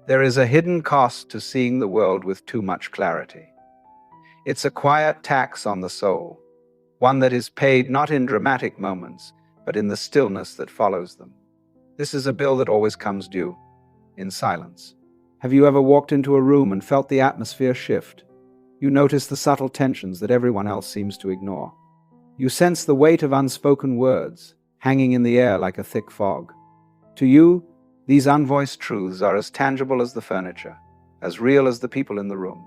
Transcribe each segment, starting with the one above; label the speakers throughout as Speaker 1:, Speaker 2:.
Speaker 1: There is a hidden cost to seeing the world with too much clarity. It's a quiet tax on the soul, one that is paid not in dramatic moments, but in the stillness that follows them. This is a bill that always comes due, in silence. Have you ever walked into a room and felt the atmosphere shift? You notice the subtle tensions that everyone else seems to ignore. You sense the weight of unspoken words, hanging in the air like a thick fog. To you, these unvoiced truths are as tangible as the furniture, as real as the people in the room.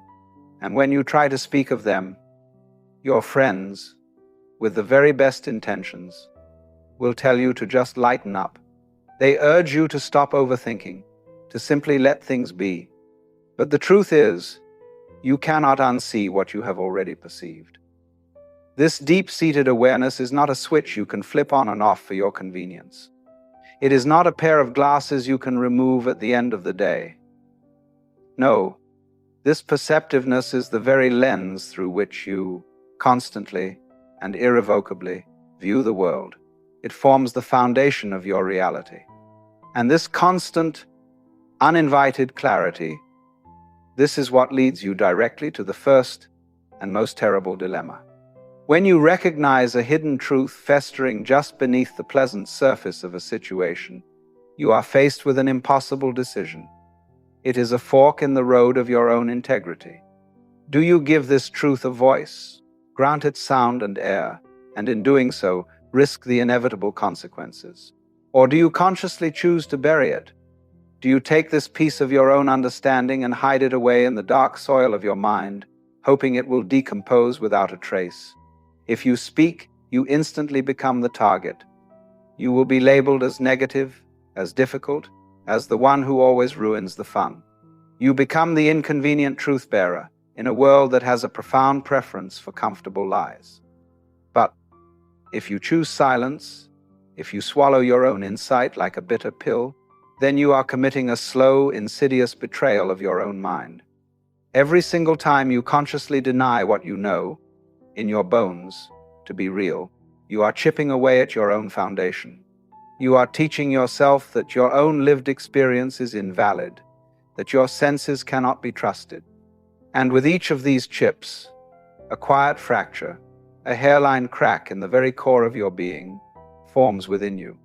Speaker 1: And when you try to speak of them, your friends, with the very best intentions, will tell you to just lighten up. They urge you to stop overthinking, to simply let things be. But the truth is, you cannot unsee what you have already perceived. This deep-seated awareness is not a switch you can flip on and off for your convenience. It is not a pair of glasses you can remove at the end of the day. No, this perceptiveness is the very lens through which you constantly and irrevocably view the world. It forms the foundation of your reality. And this constant, uninvited clarity, this is what leads you directly to the first and most terrible dilemma. When you recognize a hidden truth festering just beneath the pleasant surface of a situation, you are faced with an impossible decision. It is a fork in the road of your own integrity. Do you give this truth a voice, grant it sound and air, and in doing so, risk the inevitable consequences? Or do you consciously choose to bury it? Do you take this piece of your own understanding and hide it away in the dark soil of your mind, hoping it will decompose without a trace? If you speak, you instantly become the target. You will be labeled as negative, as difficult, as the one who always ruins the fun. You become the inconvenient truth-bearer in a world that has a profound preference for comfortable lies. But if you choose silence, if you swallow your own insight like a bitter pill, then you are committing a slow, insidious betrayal of your own mind. Every single time you consciously deny what you know, in your bones, to be real, you are chipping away at your own foundation. You are teaching yourself that your own lived experience is invalid, that your senses cannot be trusted. And with each of these chips, a quiet fracture, a hairline crack in the very core of your being, forms within you.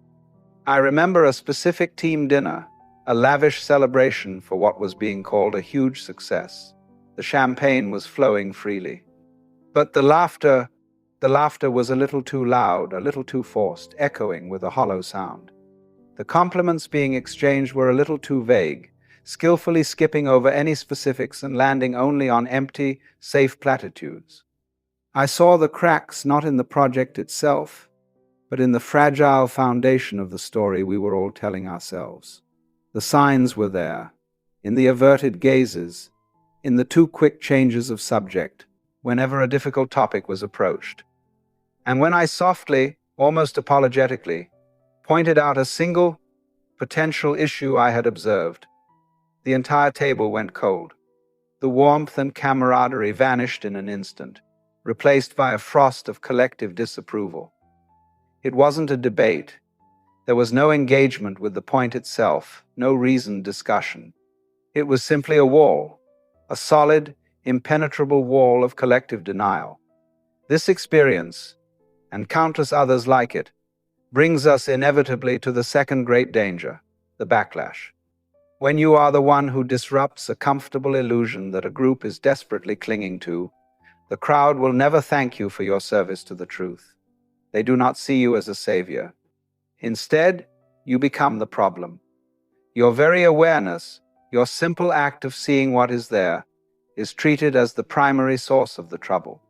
Speaker 1: I remember a specific team dinner, a lavish celebration for what was being called a huge success. The champagne was flowing freely. But the laughter was a little too loud, a little too forced, echoing with a hollow sound. The compliments being exchanged were a little too vague, skillfully skipping over any specifics and landing only on empty, safe platitudes. I saw the cracks not in the project itself, but in the fragile foundation of the story we were all telling ourselves. The signs were there, in the averted gazes, in the too quick changes of subject, whenever a difficult topic was approached. And when I softly, almost apologetically, pointed out a single potential issue I had observed, the entire table went cold. The warmth and camaraderie vanished in an instant, replaced by a frost of collective disapproval. It wasn't a debate. There was no engagement with the point itself, no reasoned discussion. It was simply a wall, a solid, impenetrable wall of collective denial. This experience, and countless others like it, brings us inevitably to the second great danger, the backlash. When you are the one who disrupts a comfortable illusion that a group is desperately clinging to, the crowd will never thank you for your service to the truth. They do not see you as a savior. Instead, you become the problem. Your very awareness, your simple act of seeing what is there, is treated as the primary source of the trouble.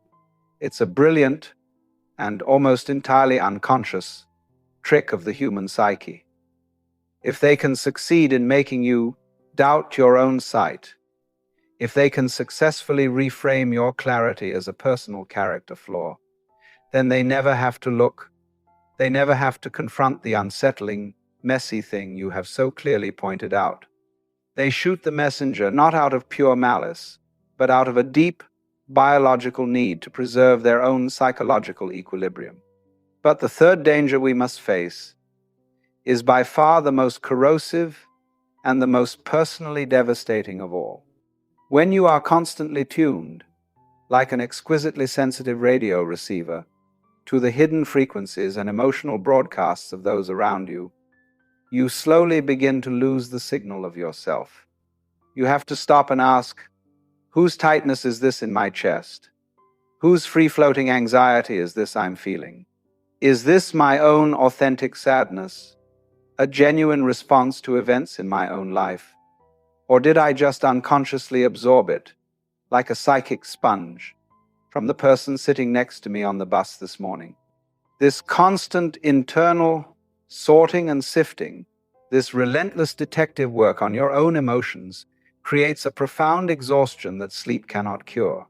Speaker 1: It's a brilliant and almost entirely unconscious trick of the human psyche. If they can succeed in making you doubt your own sight, if they can successfully reframe your clarity as a personal character flaw, then they never have to confront the unsettling, messy thing you have so clearly pointed out. They shoot the messenger not out of pure malice, but out of a deep biological need to preserve their own psychological equilibrium. But the third danger we must face is by far the most corrosive and the most personally devastating of all. When you are constantly tuned, like an exquisitely sensitive radio receiver, to the hidden frequencies and emotional broadcasts of those around you, you slowly begin to lose the signal of yourself. You have to stop and ask, whose tightness is this in my chest? Whose free-floating anxiety is this I'm feeling? Is this my own authentic sadness, a genuine response to events in my own life? Or did I just unconsciously absorb it, like a psychic sponge, from the person sitting next to me on the bus this morning? This constant internal sorting and sifting, this relentless detective work on your own emotions, creates a profound exhaustion that sleep cannot cure.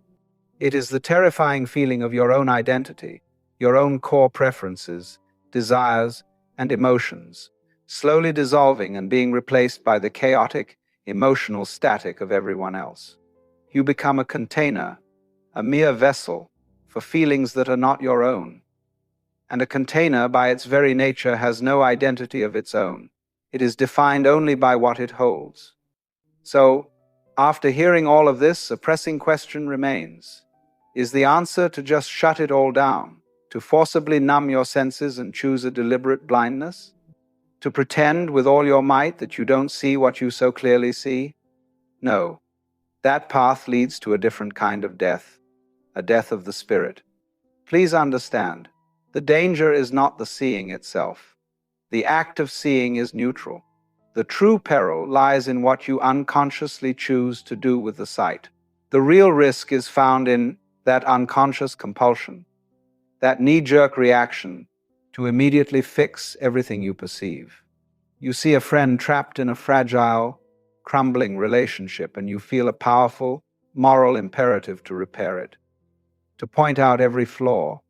Speaker 1: It is the terrifying feeling of your own identity, your own core preferences, desires, and emotions, slowly dissolving and being replaced by the chaotic, emotional static of everyone else. You become a container, a mere vessel, for feelings that are not your own. And a container, by its very nature, has no identity of its own. It is defined only by what it holds. So, after hearing all of this, a pressing question remains. Is the answer to just shut it all down, to forcibly numb your senses and choose a deliberate blindness? To pretend with all your might that you don't see what you so clearly see? No, that path leads to a different kind of death, a death of the spirit. Please understand, the danger is not the seeing itself. The act of seeing is neutral. The true peril lies in what you unconsciously choose to do with the sight. The real risk is found in that unconscious compulsion, that knee-jerk reaction to immediately fix everything you perceive. You see a friend trapped in a fragile, crumbling relationship, and you feel a powerful, moral imperative to repair it, to point out every flaw.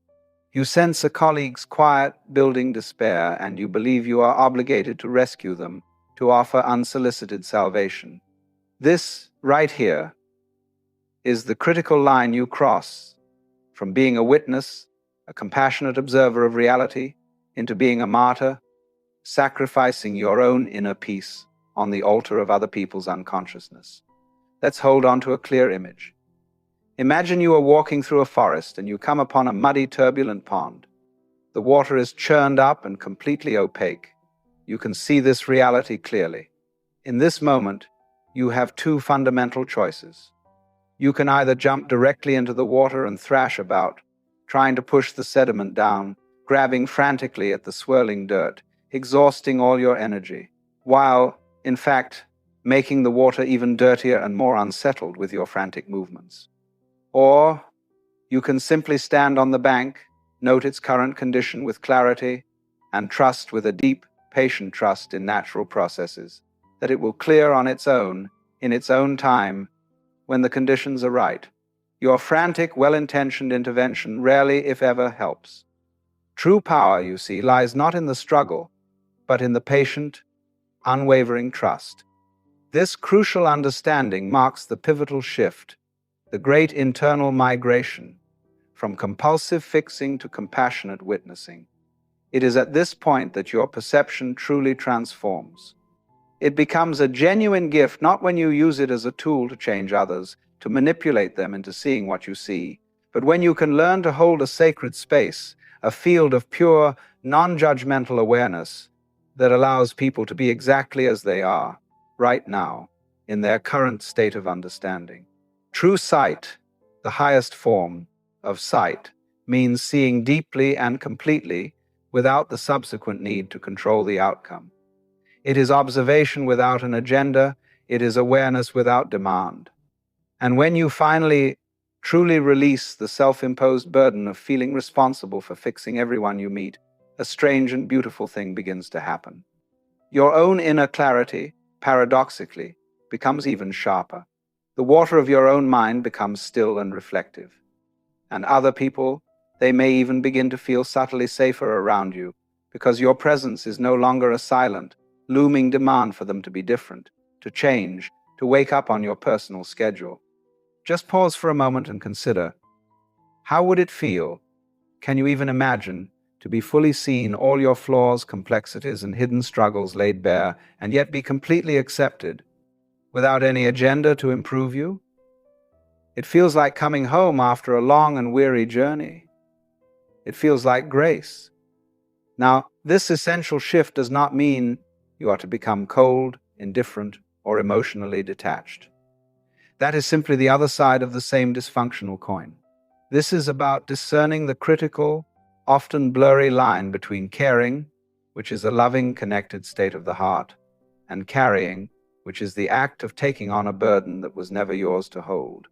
Speaker 1: You sense a colleague's quiet, building despair, and you believe you are obligated to rescue them, to offer unsolicited salvation. This, right here, is the critical line you cross from being a witness, a compassionate observer of reality, into being a martyr, sacrificing your own inner peace on the altar of other people's unconsciousness. Let's hold on to a clear image. Imagine you are walking through a forest and you come upon a muddy, turbulent pond. The water is churned up and completely opaque. You can see this reality clearly. In this moment, you have two fundamental choices. You can either jump directly into the water and thrash about, trying to push the sediment down, grabbing frantically at the swirling dirt, exhausting all your energy, while, in fact, making the water even dirtier and more unsettled with your frantic movements. Or you can simply stand on the bank, note its current condition with clarity, and trust with a deep, patient trust in natural processes, that it will clear on its own, in its own time, when the conditions are right. Your frantic, well-intentioned intervention rarely, if ever, helps. True power, you see, lies not in the struggle, but in the patient, unwavering trust. This crucial understanding marks the pivotal shift, the great internal migration, from compulsive fixing to compassionate witnessing. It is at this point that your perception truly transforms. It becomes a genuine gift not when you use it as a tool to change others, to manipulate them into seeing what you see, but when you can learn to hold a sacred space, a field of pure, non-judgmental awareness that allows people to be exactly as they are, right now, in their current state of understanding. True sight, the highest form of sight, means seeing deeply and completely without the subsequent need to control the outcome. It is observation without an agenda. It is awareness without demand. And when you finally truly release the self-imposed burden of feeling responsible for fixing everyone you meet, a strange and beautiful thing begins to happen. Your own inner clarity, paradoxically, becomes even sharper. The water of your own mind becomes still and reflective. And other people, they may even begin to feel subtly safer around you, because your presence is no longer a silent, looming demand for them to be different, to change, to wake up on your personal schedule. Just pause for a moment and consider, how would it feel, can you even imagine, to be fully seen, all your flaws, complexities, and hidden struggles laid bare, and yet be completely accepted, without any agenda to improve you? It feels like coming home after a long and weary journey. It feels like grace. Now, this essential shift does not mean you are to become cold, indifferent, or emotionally detached. That is simply the other side of the same dysfunctional coin. This is about discerning the critical, often blurry line between caring, which is a loving, connected state of the heart, and carrying, which is the act of taking on a burden that was never yours to hold.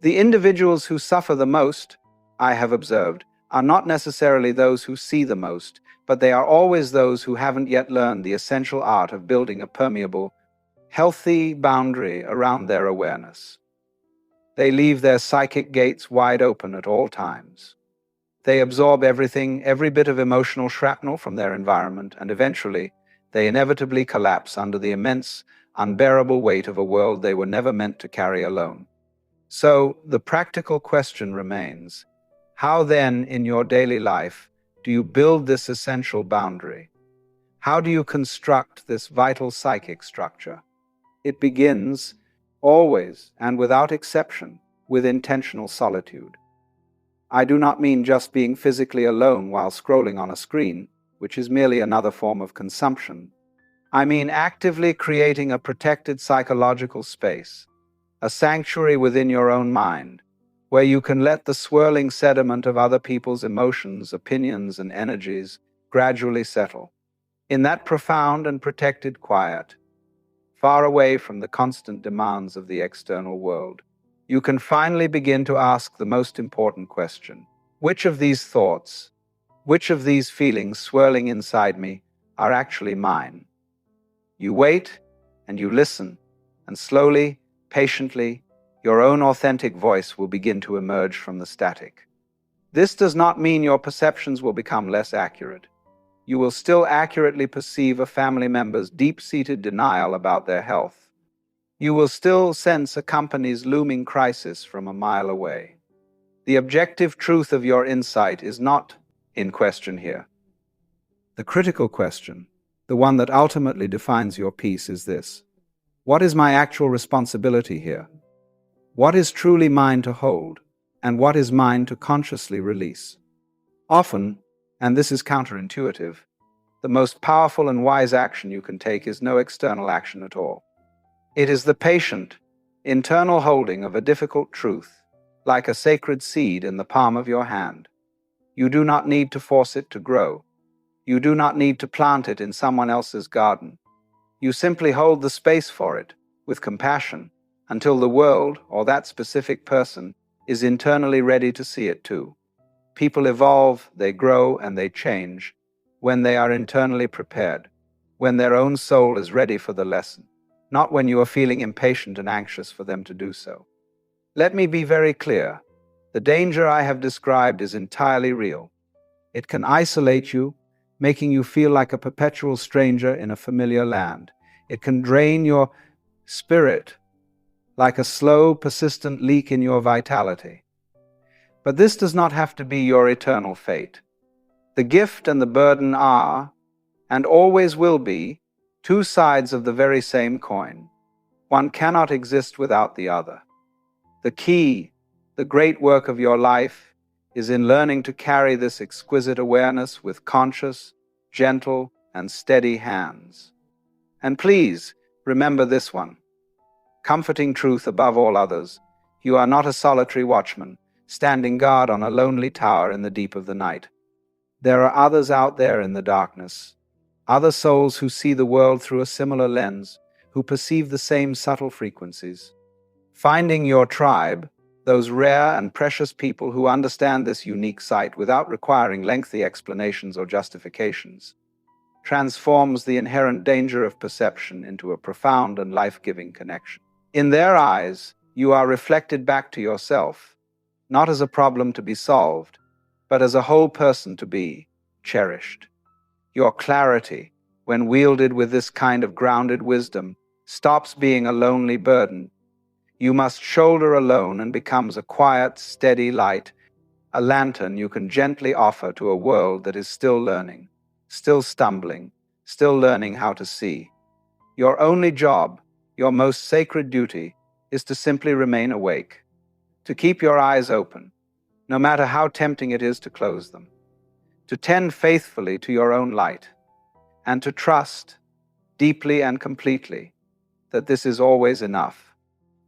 Speaker 1: The individuals who suffer the most, I have observed, are not necessarily those who see the most, but they are always those who haven't yet learned the essential art of building a permeable, healthy boundary around their awareness. They leave their psychic gates wide open at all times. They absorb everything, every bit of emotional shrapnel from their environment, and eventually, they inevitably collapse under the immense, unbearable weight of a world they were never meant to carry alone. So, the practical question remains, how then, in your daily life, do you build this essential boundary? How do you construct this vital psychic structure? It begins, always and without exception, with intentional solitude. I do not mean just being physically alone while scrolling on a screen, which is merely another form of consumption. I mean actively creating a protected psychological space, a sanctuary within your own mind, where you can let the swirling sediment of other people's emotions, opinions, and energies gradually settle. In that profound and protected quiet, far away from the constant demands of the external world, you can finally begin to ask the most important question. Which of these thoughts, which of these feelings swirling inside me are actually mine? You wait and you listen, and slowly, patiently, your own authentic voice will begin to emerge from the static. This does not mean your perceptions will become less accurate. You will still accurately perceive a family member's deep-seated denial about their health. You will still sense a company's looming crisis from a mile away. The objective truth of your insight is not in question here. The critical question, the one that ultimately defines your peace, is this: what is my actual responsibility here? What is truly mine to hold, and what is mine to consciously release? Often, and this is counterintuitive, the most powerful and wise action you can take is no external action at all. It is the patient, internal holding of a difficult truth, like a sacred seed in the palm of your hand. You do not need to force it to grow. You do not need to plant it in someone else's garden. You simply hold the space for it, with compassion, until the world, or that specific person, is internally ready to see it too. People evolve, they grow, and they change when they are internally prepared, when their own soul is ready for the lesson, not when you are feeling impatient and anxious for them to do so. Let me be very clear. The danger I have described is entirely real. It can isolate you, making you feel like a perpetual stranger in a familiar land. It can drain your spirit like a slow, persistent leak in your vitality. But this does not have to be your eternal fate. The gift and the burden are, and always will be, two sides of the very same coin. One cannot exist without the other. The key, the great work of your life, is in learning to carry this exquisite awareness with conscious, gentle, and steady hands. And please, remember this one. Comforting truth above all others, you are not a solitary watchman, standing guard on a lonely tower in the deep of the night. There are others out there in the darkness, other souls who see the world through a similar lens, who perceive the same subtle frequencies. Finding your tribe, those rare and precious people who understand this unique sight without requiring lengthy explanations or justifications, transforms the inherent danger of perception into a profound and life-giving connection. In their eyes, you are reflected back to yourself, not as a problem to be solved, but as a whole person to be cherished. Your clarity, when wielded with this kind of grounded wisdom, stops being a lonely burden. You must shoulder alone and becomes a quiet, steady light, a lantern you can gently offer to a world that is still learning, still stumbling, still learning how to see. Your only job, your most sacred duty, is to simply remain awake, to keep your eyes open, no matter how tempting it is to close them, to tend faithfully to your own light, and to trust, deeply and completely, that this is always enough.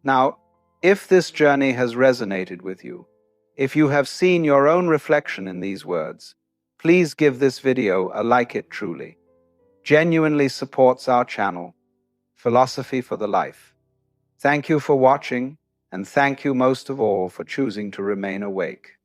Speaker 1: Now, if this journey has resonated with you, if you have seen your own reflection in these words, please give this video a like. It truly, genuinely supports our channel, Philosophy for the Life. Thank you for watching, and thank you most of all for choosing to remain awake.